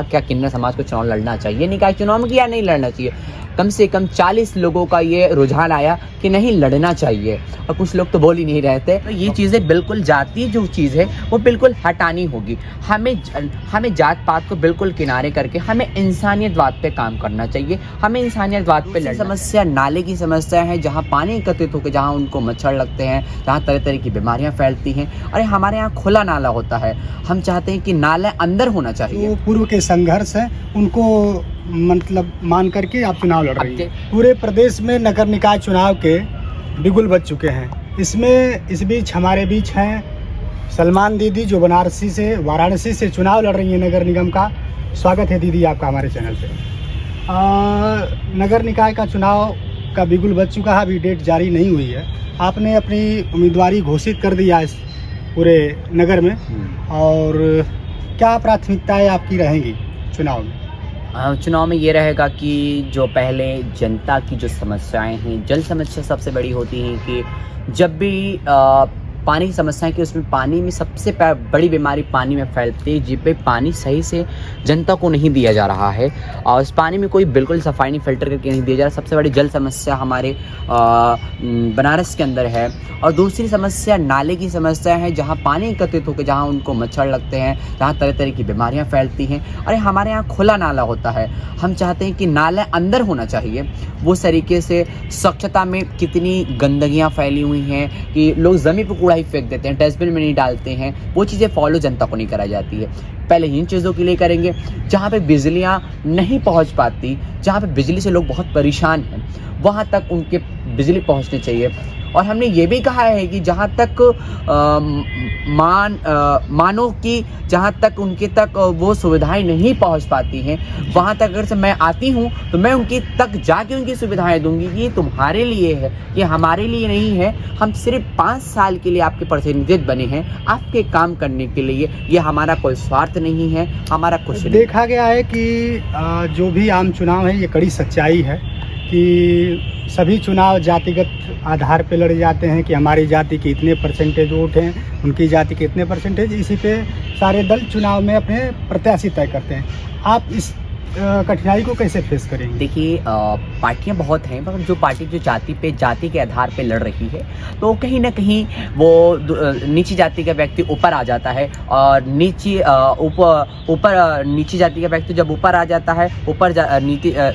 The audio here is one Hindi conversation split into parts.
क्या किन्नर समाज को चुनाव लड़ना चाहिए, निकाय चुनाव में या नहीं लड़ना चाहिए। कम से कम 40 लोगों का ये रुझान आया कि नहीं लड़ना चाहिए, और कुछ लोग तो बोल ही नहीं रहे थे। तो ये चीज़ें बिल्कुल जातीय जो चीज़ है वो बिल्कुल हटानी होगी। हमें जात पात को बिल्कुल किनारे करके हमें इंसानियतवाद पे काम करना चाहिए। हमें इंसानियतवाद पे लड़ना। समस्या नाले की समस्या है, जहाँ पानी एकत्रित होकर जहाँ उनको मच्छर लगते हैं, जहाँ तरह तरह की बीमारियाँ फैलती हैं। अरे हमारे यहाँ खुला नाला होता है, हम चाहते हैं कि नाला अंदर होना चाहिए। जो पूर्व के संघर्ष है उनको मतलब मान करके आप चुनाव लड़ रही हैं। पूरे प्रदेश में नगर निकाय चुनाव के बिगुल बज चुके हैं। इसमें इस बीच हमारे बीच हैं सलमान दीदी, जो वाराणसी से चुनाव लड़ रही हैं नगर निगम का। स्वागत है दीदी आपका हमारे चैनल पे। नगर निकाय का चुनाव का बिगुल बज चुका है, अभी डेट जारी नहीं हुई है। आपने अपनी उम्मीदवारी घोषित कर दिया इस पूरे नगर में, और क्या प्राथमिकताएं आपकी रहेंगी चुनाव में? चुनाव में ये रहेगा कि जो पहले जनता की जो समस्याएं हैं, जल समस्या सबसे बड़ी होती है कि जब भी पानी की समस्या है कि उसमें पानी में सबसे बड़ी बीमारी पानी में फैलती है, जिस पे पानी सही से जनता को नहीं दिया जा रहा है, और उस पानी में कोई बिल्कुल सफाई नहीं, फिल्टर करके नहीं दिया जा रहा। सबसे बड़ी जल समस्या हमारे बनारस के अंदर है। और दूसरी समस्या नाले की समस्या है, जहाँ पानी एकत्रित होकर जहाँ उनको मच्छर लगते हैं, जहाँ तरह तरह की बीमारियाँ फैलती हैं। अरे हमारे यहाँ खुला नाला होता है, हम चाहते हैं कि नाला अंदर होना चाहिए। वो तरीके से स्वच्छता में कितनी गंदगियाँ फैली हुई हैं कि लोग ज़मीन पर कूड़ा ही फेंक देते हैं, डस्टबिन में नहीं डालते हैं। वो चीज़ें फॉलो जनता को नहीं कराई जाती है। पहले इन चीज़ों के लिए करेंगे। जहाँ पे बिजलियाँ नहीं पहुँच पाती, जहाँ पे बिजली से लोग बहुत परेशान हैं, वहाँ तक उनके बिजली पहुँचनी चाहिए। और हमने ये भी कहा है कि जहाँ तक मानो कि जहाँ तक उनके तक वो सुविधाएं नहीं पहुँच पाती हैं, वहाँ तक अगर से मैं आती हूँ तो मैं उनकी तक जाके उनकी सुविधाएं दूंगी। ये तुम्हारे लिए है, ये हमारे लिए नहीं है। हम सिर्फ 5 साल के लिए आपके प्रतिनिधित्व बने हैं, आपके काम करने के लिए। ये हमारा कोई स्वार्थ नहीं है, हमारा कुछ नहीं। देखा गया है कि जो भी आम चुनाव है, ये कड़ी सच्चाई है कि सभी चुनाव जातिगत आधार पे लड़े जाते हैं कि हमारी जाति के इतने परसेंटेज वोट हैं, उनकी जाति के इतने परसेंटेज। इसी पे सारे दल चुनाव में अपने प्रत्याशी तय करते हैं। आप इस कठिनाई को कैसे फेस करेंगे? देखिए, पार्टियां बहुत हैं, मगर जो पार्टी जो जाति के आधार पे लड़ रही है, तो कहीं ना कहीं वो नीची जाति का व्यक्ति ऊपर आ जाता है, और नीची जाति का व्यक्ति जब ऊपर आ जाता है,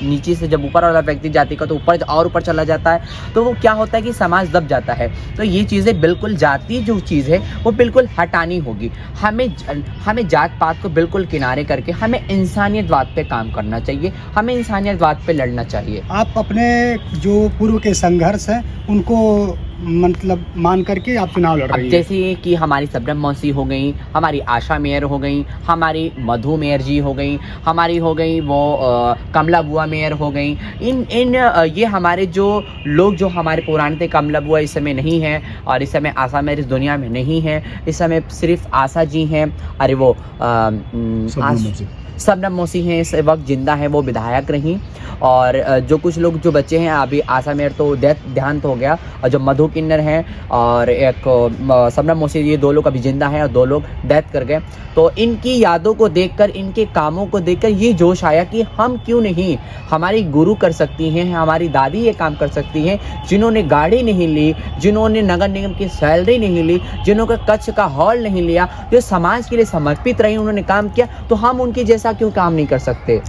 नीचे से जब ऊपर वाला व्यक्ति जाति का तो ऊपर और ऊपर चला जाता है, तो वो क्या होता है कि समाज दब जाता है। तो ये चीज़ें बिल्कुल जातीय जो चीज़ है वो बिल्कुल हटानी होगी। हमें जात पात को बिल्कुल किनारे करके हमें इंसानियतवाद पे काम करना चाहिए। हमें इंसानियतवाद पे लड़ना चाहिए। आप अपने जो पूर्व के संघर्ष हैं उनको मतलब मान करके आप चुनाव लड़ रही हैं। जैसे कि हमारी सबरम मौसी हो गई, हमारी आशा मेयर हो गई, हमारी मधु मेयर जी हो गई, हमारी हो गई वो कमला बुआ मेयर हो गई। ये हमारे जो लोग जो हमारे पुराने थे, कमला बुआ इस समय नहीं है, और इस समय आशा मेयर इस दुनिया में नहीं है। इस समय सिर्फ आशा जी हैं। अरे वो सबनम मौसी हैं, इस वक्त जिंदा हैं, वो विधायक रहीं। और जो कुछ लोग जो बच्चे हैं, अभी आशा मेयर तो देहांत हो गया, और जो मधु किन्नर हैं और एक सबनम मौसी, ये 2 लोग अभी जिंदा हैं और 2 लोग डेथ कर गए। तो इनकी यादों को देखकर, इनके कामों को देखकर ये जोश आया कि हम क्यों नहीं, हमारी गुरु कर सकती हैं, हमारी दादी ये काम कर सकती हैं, जिन्होंने गाड़ी नहीं ली, जिन्होंने नगर निगम की सैलरी नहीं ली, जिन्होंने कच्छ का हॉल नहीं लिया, जो समाज के लिए समर्पित रही, उन्होंने काम किया, तो हम उनकी जैसा क्यों काम नहीं कर सकते?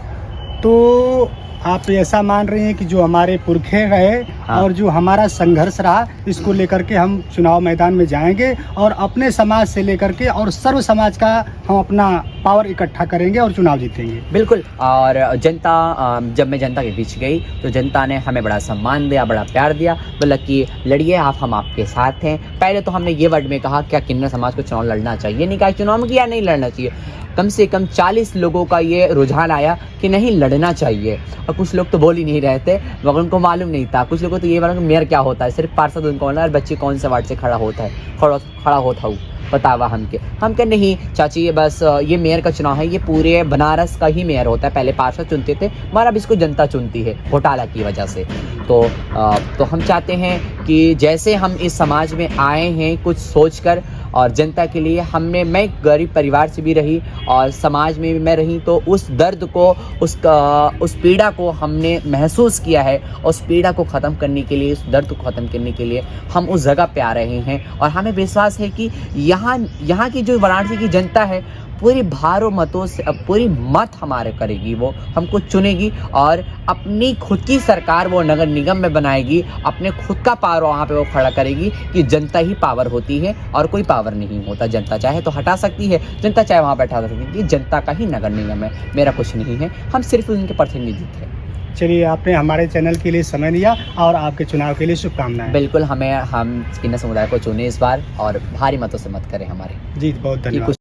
तो आप ऐसा मान रहे हैं कि जो हमारे पुरखे रहे, हाँ। और जो हमारा संघर्ष रहा, इसको लेकर के हम चुनाव मैदान में जाएंगे और अपने समाज से लेकर के और सर्व समाज का हम अपना पावर इकट्ठा करेंगे और चुनाव जीतेंगे। बिल्कुल। और जनता, जब मैं जनता के बीच गई तो जनता ने हमें बड़ा सम्मान दिया, बड़ा प्यार दिया, बोला कि लड़िए आप, हम आपके साथ हैं। पहले तो हमने ये वर्ड में कहा क्या किन्नर समाज को चुनाव लड़ना चाहिए, निकाय चुनाव में या नहीं लड़ना चाहिए। कम से कम 40 लोगों का ये रुझान आया कि नहीं लड़ना चाहिए, और कुछ लोग तो बोल ही नहीं रहे थे, मगर उनको मालूम नहीं था। कुछ लोगों को तो ये मालूम मेयर क्या होता है, सिर्फ पार्षद उनको बोलना है बच्चे कौन से वार्ड से खड़ा होता है। बतावा हम के नहीं चाची, ये बस ये मेयर का चुनाव है, ये पूरे बनारस का ही मेयर होता है। पहले पार्षद चुनते थे, मगर अब इसको जनता चुनती है घोटाला की वजह से। तो हम चाहते हैं कि जैसे हम इस समाज में आए हैं कुछ सोचकर और जनता के लिए, मैं गरीब परिवार से भी रही और समाज में भी मैं रही, तो उस दर्द को, उस पीड़ा को हमने महसूस किया है। उस पीड़ा को ख़त्म करने के लिए, उस दर्द को ख़त्म करने के लिए हम उस जगह पे आ रहे हैं। और हमें विश्वास है कि यहाँ की जो वाराणसी की जनता है पूरी भारों मतों से, पूरी मत हमारे करेगी, वो हमको चुनेगी और अपनी खुद की सरकार वो नगर निगम में बनाएगी, अपने खुद का पावर वहाँ पे वो खड़ा करेगी कि जनता ही पावर होती है और कोई पावर नहीं होता। जनता चाहे तो हटा सकती है, जनता चाहे वहाँ बैठा सकती है, जनता का ही नगर निगम है, मेरा कुछ नहीं है, हम सिर्फ उनके प्रतिनिधि थे। चलिए, आपने हमारे चैनल के लिए समय दिया और आपके चुनाव के लिए शुभकामनाएं। बिल्कुल, हम किन्नर समुदाय को चुने इस बार और भारी मतों से मत करें हमारे। जी, बहुत धन्यवाद।